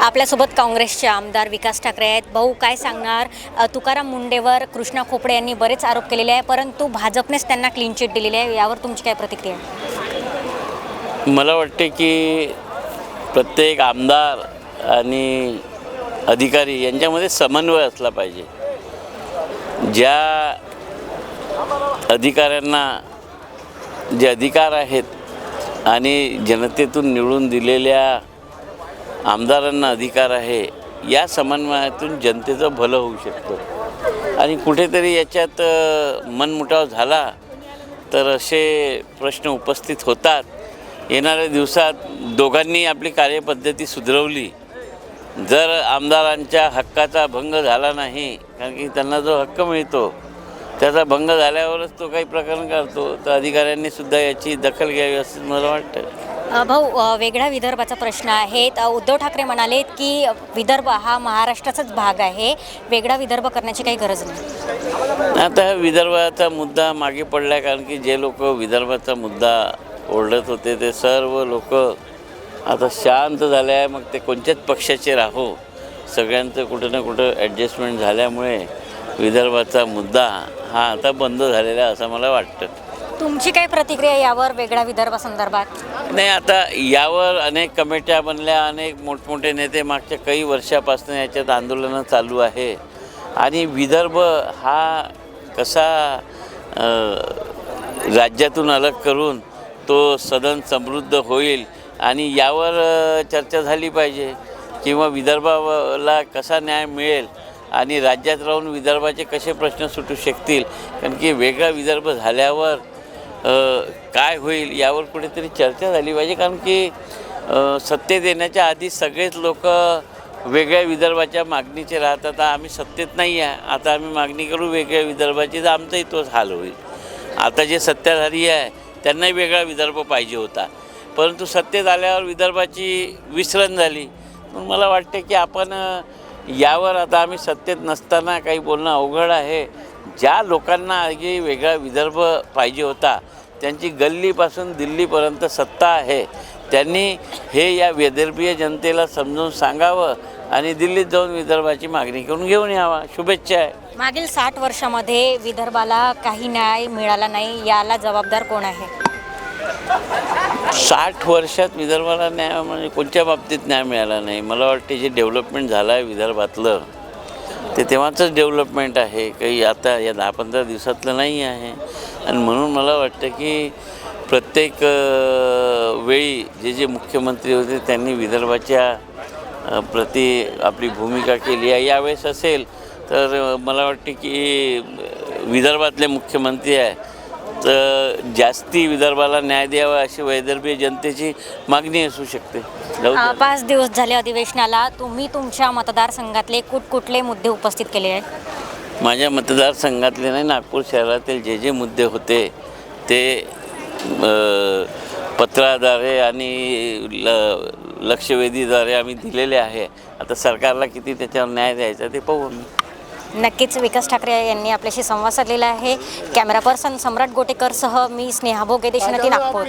आपल्यासोबत काँग्रेसचे आमदार विकास ठाकरे आहेत. भाऊ, काय सांगणार? तुकाराम मुंडेवर कृष्णा खोपडे यांनी बरेच आरोप केलेले आहे, परंतु भाजपनेच त्यांना क्लीन चिट दिलेली आहे. यावर तुमची काय प्रतिक्रिया? मला वाटते की प्रत्येक आमदार आणि अधिकारी यांच्यामध्ये समन्वय असला पाहिजे. ज्या अधिकाऱ्यांना जे अधिकार आहेत आणि जनतेतून निवडून दिलेल्या आमदारांना अधिकार आहे, या समन्वयातून जनतेचं भलं होऊ शकतं. आणि कुठेतरी याच्यात मनमुटाव झाला तर असे प्रश्न उपस्थित होतात. येणाऱ्या दिवसात दोघांनी आपली कार्यपद्धती सुधरवली, जर आमदारांच्या हक्काचा भंग झाला नाही, कारण की त्यांना जो हक्क मिळतो त्याचा भंग झाल्यावरच तो काही प्रकरण करतो, तर अधिकाऱ्यांनी सुद्धा याची दखल घ्यावी असं मला वाटतं. भाऊ, वेगळ्या विदर्भाचा प्रश्न आहे. उद्धव ठाकरे म्हणालेत की विदर्भ हा महाराष्ट्राचाच भाग आहे, वेगळा विदर्भ करण्याची काही गरज नाही. आता विदर्भाचा मुद्दा मागे पडला आहे, कारण की जे लोक विदर्भाचा मुद्दा ओढत होते ते सर्व लोक आता शांत झाले आहे. मग ते कोणत्याच पक्षाचे राहो, सगळ्यांचं कुठं ना कुठं ॲडजस्टमेंट झाल्यामुळे विदर्भाचा मुद्दा हा आता बंद झालेला आहे असं मला वाटतं. तुमची काय प्रतिक्रिया यावर, वेगळ्या विदर्भासंदर्भात? नाही, आता यावर अनेक कमिट्या बनल्या, अनेक मोठमोठे नेते मागच्या काही वर्षापासून याच्यात आंदोलनं चालू आहे. आणि विदर्भ हा कसा राज्यातून अलग करून तो सदन समृद्ध होईल आणि यावर चर्चा झाली पाहिजे, किंवा विदर्भाला कसा न्याय मिळेल आणि राज्यात राहून विदर्भाचे कसे प्रश्न सुटू शकतील. कारण की वेगळा विदर्भ झाल्यावर काय होईल यावर कुठेतरी चर्चा झाली पाहिजे. कारण की सत्तेत येण्याच्या आधी सगळेच लोक वेगळ्या विदर्भाच्या मागणीचे राहतात. आम्ही सत्तेत नाही आहे, आता आम्ही मागणी करू वेगळ्या विदर्भाची, तर आमचाही तोच हाल होईल. आता जे सत्ताधारी आहे त्यांनाही वेगळा विदर्भ पाहिजे होता, परंतु सत्तेत आल्यावर विदर्भाची विसरण झाली. म्हणून मला वाटते की आपण यावर, आता आम्ही सत्तेत नसताना काही बोलणं अवघड आहे. ज्या लोकांना आधी वेगळा विदर्भ पाहिजे होता, त्यांची गल्लीपासून दिल्लीपर्यंत सत्ता आहे, त्यांनी हे या विदर्भीय जनतेला समजून सांगावं आणि दिल्लीत जाऊन विदर्भाची मागणी करून घेऊन यावा. शुभेच्छा आहे. मागील 60 वर्षामध्ये विदर्भाला काही न्याय मिळाला नाही, याला जबाबदार कोण आहे? 60 वर्षात विदर्भाला न्याय म्हणजे कोणत्या बाबतीत न्याय मिळाला नाही? मला वाटते जे डेव्हलपमेंट झालं आहे विदर्भातलं ते तेव्हाचंच डेव्हलपमेंट आहे, काही आता या 10-15 दिवसातलं नाही आहे. आणि म्हणून मला वाटतं की प्रत्येक वेळी जे जे मुख्यमंत्री होते त्यांनी विदर्भाच्या प्रती आपली भूमिका केली आहे. यावेळेस असेल तर मला वाटते की विदर्भातले मुख्यमंत्री आहे तर जास्ती विदर्भाला न्याय द्यावा अशी विदर्भीय जनतेची मागणी असू शकते. 5 दिवस झाले अधिवेशनाला, तुम्ही तुमच्या मतदारसंघातले कुठले मुद्दे उपस्थित केले आहेत? माझ्या मतदारसंघातले नाही, नागपूर शहरातील जे जे मुद्दे होते ते पत्राद्वारे आणि लक्षवेधीद्वारे आम्ही दिलेले आहे. आता सरकारला किती त्याच्यावर न्याय द्यायचा ते पाहू आम्ही. नक्कीच विकास ठाकरे यांनी आपल्याशी संवाद साधलेला आहे. कॅमेरा पर्सन सम्राट गोटेकरसह मी स्नेहा भोगे, देशोन्नती, नागपूर.